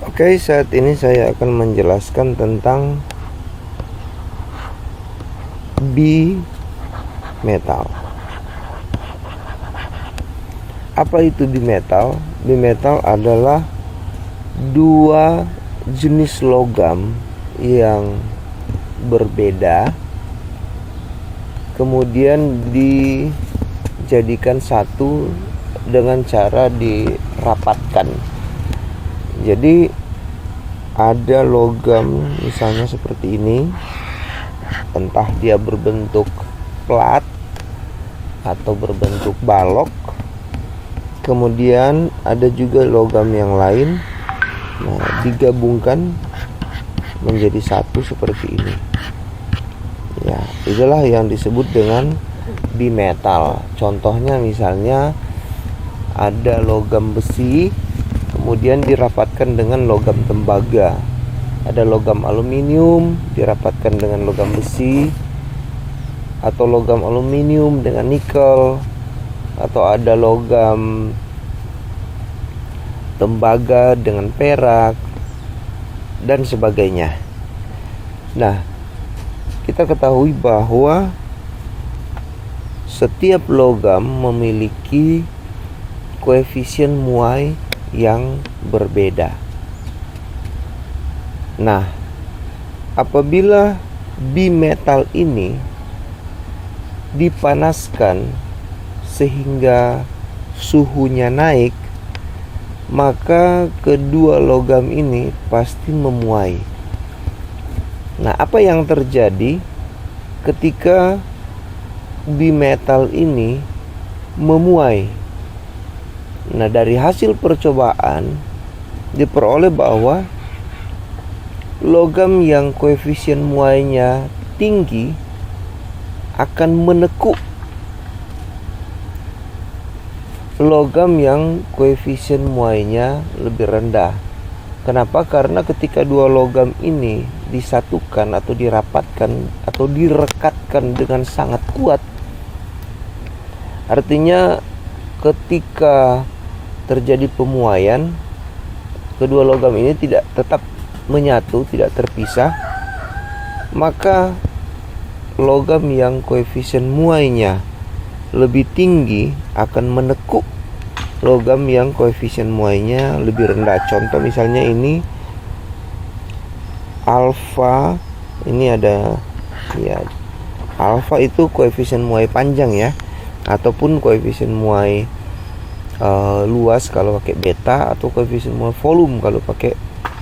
Oke, saat ini saya akan menjelaskan tentang bimetal. Apa itu bimetal? Bimetal adalah dua jenis logam yang berbeda, kemudian dijadikan satu dengan cara dirapatkan. Jadi ada logam misalnya seperti ini, entah dia berbentuk plat atau berbentuk balok. Kemudian ada juga logam yang lain, digabungkan menjadi satu seperti ini. Ya, itulah yang disebut dengan bimetal. Contohnya misalnya ada logam besi kemudian dirapatkan dengan logam tembaga. Ada logam aluminium dirapatkan dengan logam besi, atau logam aluminium dengan nikel, atau ada logam tembaga dengan perak dan sebagainya. Nah, kita ketahui bahwa setiap logam memiliki koefisien muai yang berbeda. Nah, apabila bimetal ini dipanaskan sehingga suhunya naik, maka kedua logam ini pasti memuai. Nah, apa yang terjadi ketika bimetal ini memuai? Nah, dari hasil percobaan diperoleh bahwa logam yang koefisien muainya tinggi akan menekuk logam yang koefisien muainya lebih rendah. Kenapa? Karena ketika dua logam ini disatukan atau dirapatkan atau direkatkan dengan sangat kuat, artinya ketika terjadi pemuaian, kedua logam ini tidak tetap menyatu, tidak terpisah, maka logam yang koefisien muainya lebih tinggi akan menekuk logam yang koefisien muainya lebih rendah. Contoh misalnya ini alfa, ini ada ya, alfa itu koefisien muai panjang ya, ataupun koefisien muai luas kalau pakai beta, atau koefisien muai volume kalau pakai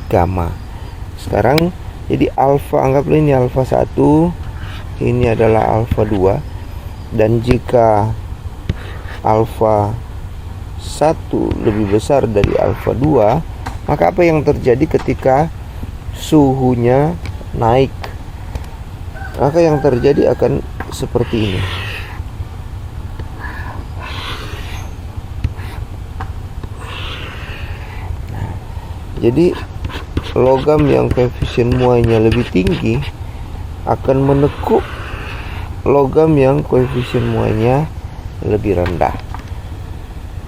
gamma. Sekarang jadi alfa, anggaplah ini alfa 1, ini adalah alfa 2, dan jika alfa 1 lebih besar dari alfa 2, maka apa yang terjadi ketika suhunya naik? Maka yang terjadi akan seperti ini. Jadi logam yang koefisien muainya lebih tinggi akan menekuk logam yang koefisien muainya lebih rendah.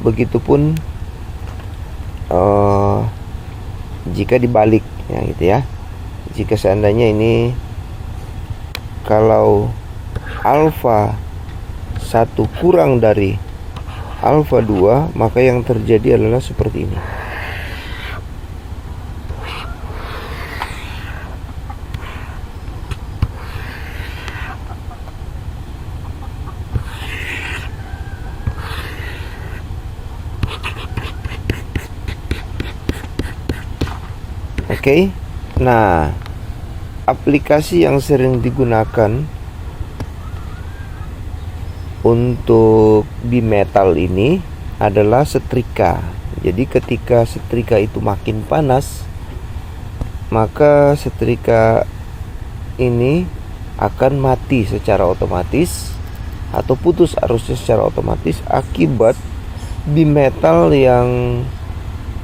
Begitupun jika dibalik ya, gitu ya. Jika seandainya ini kalau alfa 1 kurang dari alfa 2, maka yang terjadi adalah seperti ini. Oke. Nah, aplikasi yang sering digunakan untuk bimetal ini adalah setrika. Jadi ketika setrika itu makin panas, maka setrika ini akan mati secara otomatis atau putus arusnya secara otomatis akibat bimetal yang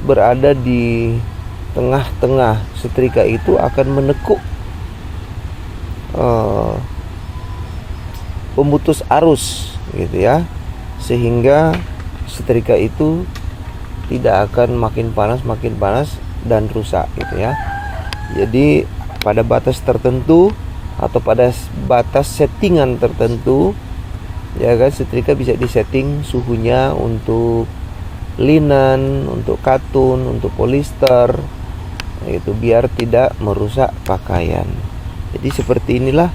berada di tengah-tengah setrika itu akan menekuk pemutus arus gitu ya, sehingga setrika itu tidak akan makin panas dan rusak gitu ya. Jadi pada batas tertentu atau pada batas settingan tertentu ya kan, setrika bisa disetting suhunya untuk linen, untuk katun, untuk polister itu biar tidak merusak pakaian. Jadi seperti inilah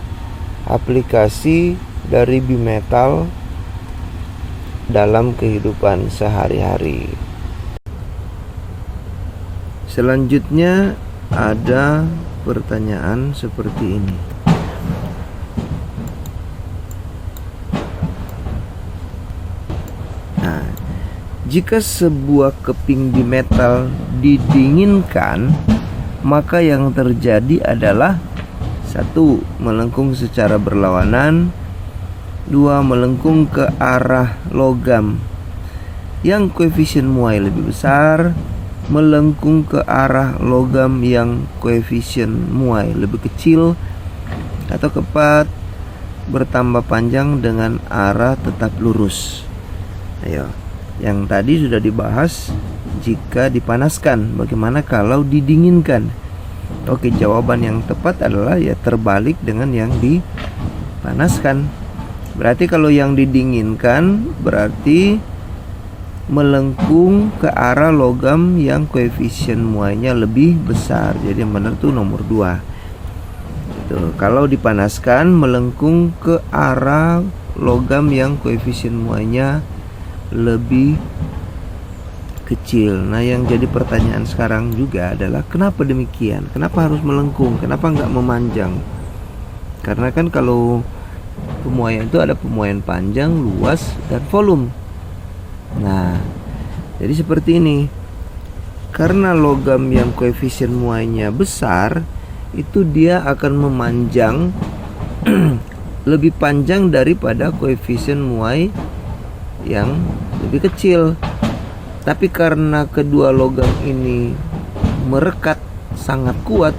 aplikasi dari bimetal dalam kehidupan sehari-hari. Selanjutnya ada pertanyaan seperti ini. Nah, jika sebuah keping bimetal didinginkan, maka yang terjadi adalah 1. Melengkung secara berlawanan. 2. Melengkung ke arah logam yang koefisien muai lebih besar, melengkung ke arah logam yang koefisien muai lebih kecil, atau keempat, bertambah panjang dengan arah tetap lurus. Ayo, yang tadi sudah dibahas jika dipanaskan. Bagaimana kalau didinginkan? Oke, jawaban yang tepat adalah ya terbalik dengan yang dipanaskan. Berarti kalau yang didinginkan berarti melengkung ke arah logam yang koefisien muainya lebih besar. Jadi yang benar tuh nomor 2. Gitu. Kalau dipanaskan melengkung ke arah logam yang koefisien muainya lebih kecil. Nah, yang jadi pertanyaan sekarang juga adalah kenapa demikian? Kenapa harus melengkung? Kenapa nggak memanjang? Karena kan kalau pemuaian itu ada pemuaian panjang, luas, dan volume. Nah, jadi seperti ini. Karena logam yang koefisien muainya besar, itu dia akan memanjang lebih panjang daripada koefisien muai yang lebih kecil. Tapi karena kedua logam ini merekat sangat kuat,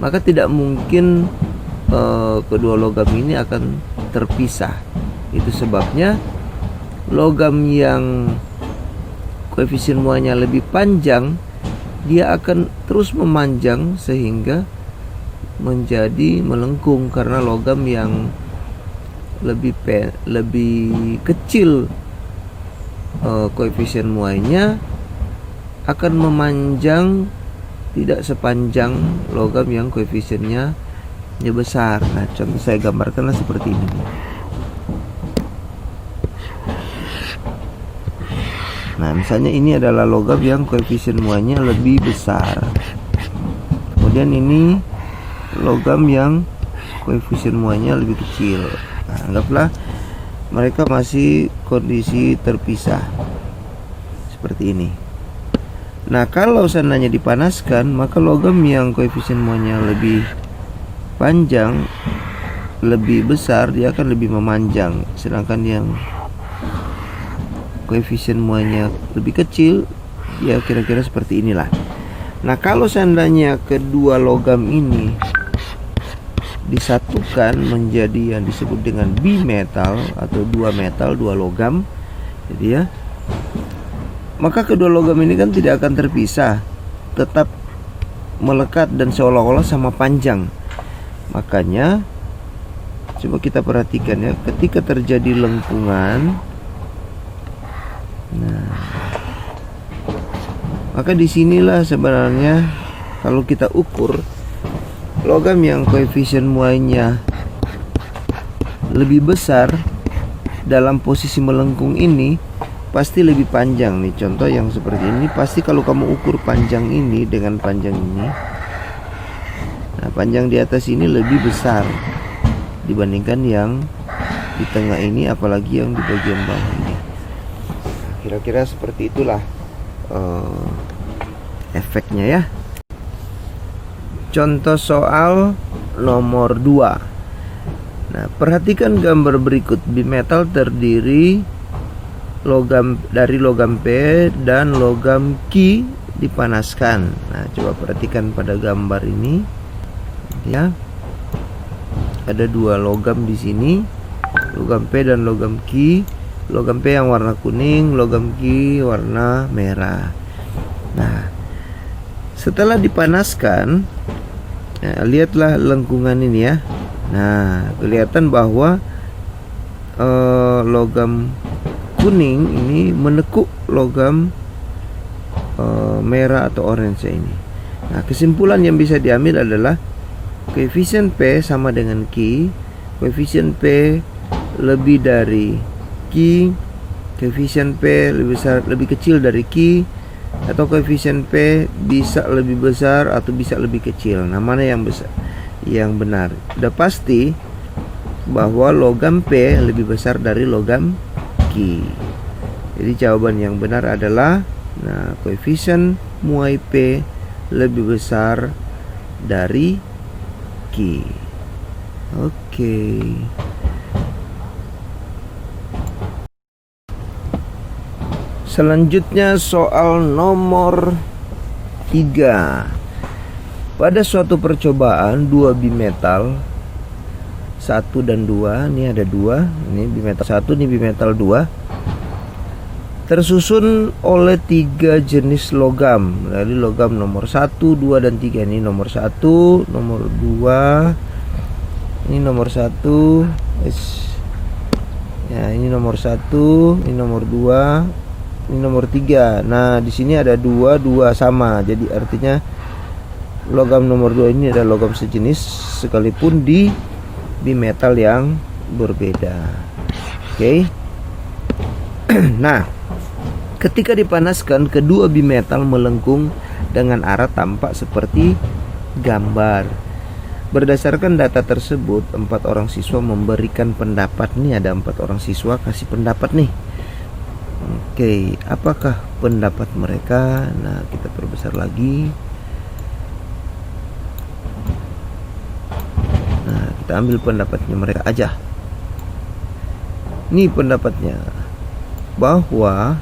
maka tidak mungkin kedua logam ini akan terpisah. Itu sebabnya logam yang koefisien muainya lebih panjang, dia akan terus memanjang sehingga menjadi melengkung, karena logam yang lebih kecil koefisien muainya akan memanjang tidak sepanjang logam yang koefisiennya besar. Nah, contoh saya gambarkanlah seperti ini. Nah, misalnya ini adalah logam yang koefisien muainya lebih besar. Kemudian ini logam yang koefisien muainya lebih kecil. Nah, anggaplah mereka masih kondisi terpisah seperti ini. Nah, kalau seandainya dipanaskan, maka logam yang koefisien muainya lebih panjang, lebih besar, dia akan lebih memanjang. Sedangkan yang koefisien muainya lebih kecil, ya kira-kira seperti inilah. Nah, kalau seandainya kedua logam ini disatukan menjadi yang disebut dengan bimetal atau dua metal, dua logam, jadi ya, maka kedua logam ini kan tidak akan terpisah, tetap melekat dan seolah-olah sama panjang. Makanya coba kita perhatikan ya, ketika terjadi lengkungan, nah, maka disinilah sebenarnya kalau kita ukur logam yang koefisien muainya lebih besar dalam posisi melengkung ini pasti lebih panjang nih. Contoh yang seperti ini, pasti kalau kamu ukur panjang ini dengan panjang ini, nah panjang di atas ini lebih besar dibandingkan yang di tengah ini, apalagi yang di bagian bawah ini. Kira-kira seperti itulah efeknya ya. Contoh soal nomor 2. Nah, perhatikan gambar berikut. Bimetal terdiri dari logam P dan logam Q dipanaskan. Nah, coba perhatikan pada gambar ini ya. Ada dua logam di sini, logam P dan logam Q. Logam P yang warna kuning, logam Q warna merah. Nah, Setelah dipanaskan, nah, lihatlah lengkungan ini ya. Nah, kelihatan bahwa logam kuning ini menekuk logam merah atau orange ini. Nah, kesimpulan yang bisa diambil adalah koefisien P sama dengan Q. Koefisien P lebih dari Q, koefisien P lebih kecil dari Q, atau koefisien P bisa lebih besar atau bisa lebih kecil. Nah, mana yang besar, yang benar? Udah pasti bahwa logam P lebih besar dari logam Q. Jadi jawaban yang benar adalah, nah, koefisien muai P lebih besar dari Q. Oke. Selanjutnya soal nomor 3. Pada suatu percobaan dua bimetal 1 dan 2, ini ada 2, ini bimetal 1, ini bimetal 2, tersusun oleh 3 jenis logam. Dari logam nomor 1, 2, dan 3. Ini nomor 1, nomor 2, ini nomor 1, ya, ini nomor 1, ini nomor 2, ini nomor 3. Nah, di sini ada 2 sama. Jadi artinya logam nomor 2 ini adalah logam sejenis sekalipun di bimetal yang berbeda. Oke. Nah, ketika dipanaskan, kedua bimetal melengkung dengan arah tampak seperti gambar. Berdasarkan data tersebut, 4 orang siswa memberikan pendapat. Nih ada 4 orang siswa kasih pendapat nih. Oke, apakah pendapat mereka? Nah, kita perbesar lagi. Nah, kita ambil pendapatnya mereka aja. Ini pendapatnya, bahwa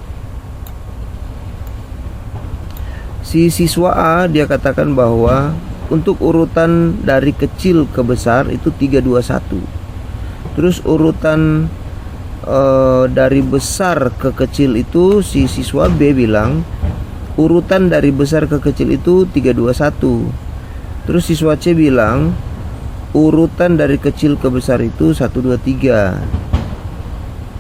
si siswa A dia katakan bahwa untuk urutan dari kecil ke besar itu 3, 2, 1. Terus urutan dari besar ke kecil itu si siswa B bilang urutan dari besar ke kecil itu 3, 2, 1. Terus siswa C bilang urutan dari kecil ke besar itu 1, 2, 3.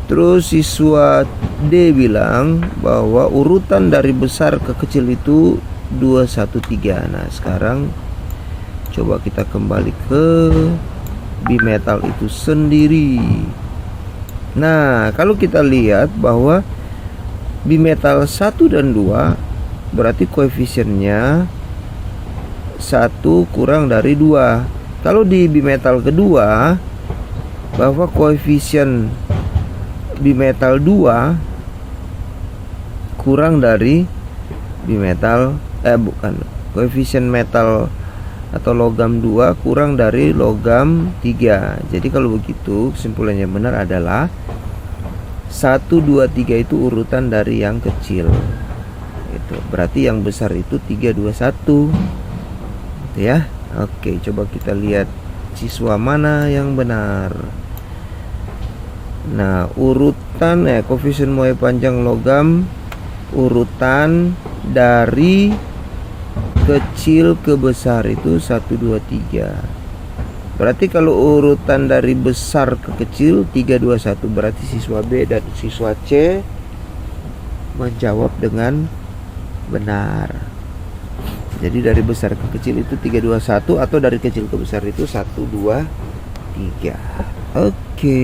Terus siswa D bilang bahwa urutan dari besar ke kecil itu 2, 1, 3. Nah, sekarang coba kita kembali ke bimetal itu sendiri. Nah, kalau kita lihat bahwa bimetal 1 dan 2 berarti koefisiennya 1 kurang dari 2. Kalau di bimetal kedua, bahwa koefisien bimetal 2 kurang dari bimetal koefisien metal atau logam 2 kurang dari logam 3. Jadi kalau begitu kesimpulannya benar adalah 1, 2, 3 itu urutan dari yang kecil. Itu berarti yang besar itu 3, 2, 1. Gitu ya. Oke, coba kita lihat siswa mana yang benar. Nah, urutan koefisien muai panjang logam, urutan dari kecil ke besar itu 1, 2, 3. Berarti kalau urutan dari besar ke kecil 3, 2, 1, berarti siswa B dan siswa C menjawab dengan benar. Jadi dari besar ke kecil itu 3, 2, 1, atau dari kecil ke besar itu 1, 2, 3. Oke.